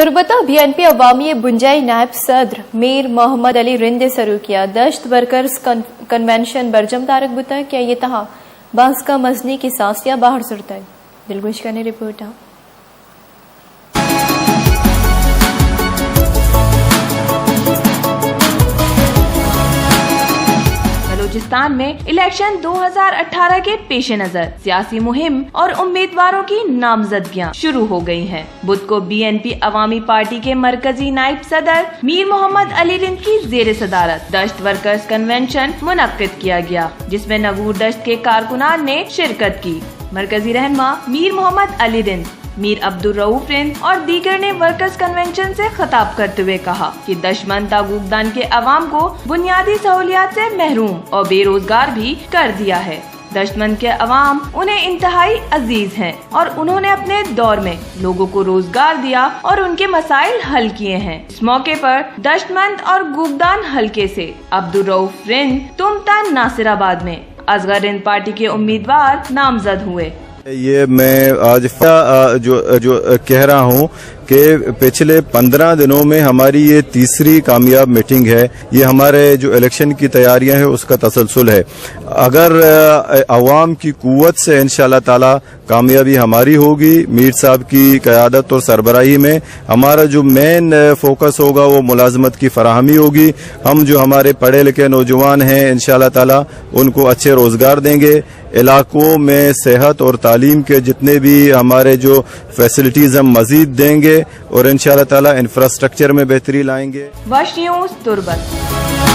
तुरबता BNP अवामी बुंजाई नायब सदर मीर मोहम्मद अली रिंदे सरू किया दश्त वर्कर्स कन्वेंशन बरजम तारक बुता क्या ये तहा बांस का मजनी की सांसिया बाहर सुरता है। दिलगुश का ने रिपोर्ट है। बलूचिस्तान में इलेक्शन 2018 के पेश नजर सियासी मुहिम और उम्मीदवारों की नामजदगियां शुरू हो गई हैं। बुध को BNP अवामी पार्टी के मरकजी नायब सदर मीर मोहम्मद अली रिंद की जेर सदारत दश्त वर्कर्स कन्वेंशन मुनक्किद किया गया, जिसमें नगूर दश्त के कारकुनान ने शिरकत की। मरकजी रहनुमा मीर मोहम्मद अली रिंद, मीर अब्दुल रऊफ रिंद और दीगर ने वर्कर्स कन्वेंशन से खिताब करते हुए कहा कि दशमन तागुगदान के अवाम को बुनियादी सहूलियात से महरूम और बेरोजगार भी कर दिया है। दशमन के अवाम उन्हें इंतहाई अजीज हैं और उन्होंने अपने दौर में लोगों को रोजगार दिया और उनके मसाइल हल किए हैं। इस मौके पर दशमंद और गुगदान हलके से अब्दुल रऊफ रिंद तुमता नासिराबाद में असगर रिंद पार्टी के उम्मीदवार नामजद हुए। ये मैं आज जो कह रहा हूँ कि पिछले 15 दिनों में हमारी ये तीसरी कामयाब मीटिंग है। ये हमारे जो इलेक्शन की तैयारियां है उसका तसलसल है। अगर अवाम की कुव्वत से इंशाअल्लाह ताला कामयाबी हमारी होगी। मीर साहब की क़यादत और सरबराही में हमारा जो मेन फोकस होगा वो मुलाजमत की फराहमी होगी। हम जो हमारे पढ़े लिखे नौजवान हैं इंशाअल्लाह ताला उनको अच्छे रोजगार देंगे। इलाकों में सेहत और तालीम के जितने भी हमारे जो फैसिलिटीज हम मजीद देंगे और इंशाअल्लाह ताला इंफ्रास्ट्रक्चर में बेहतरी लाएंगे। वश न्यूज़ तुर्बत।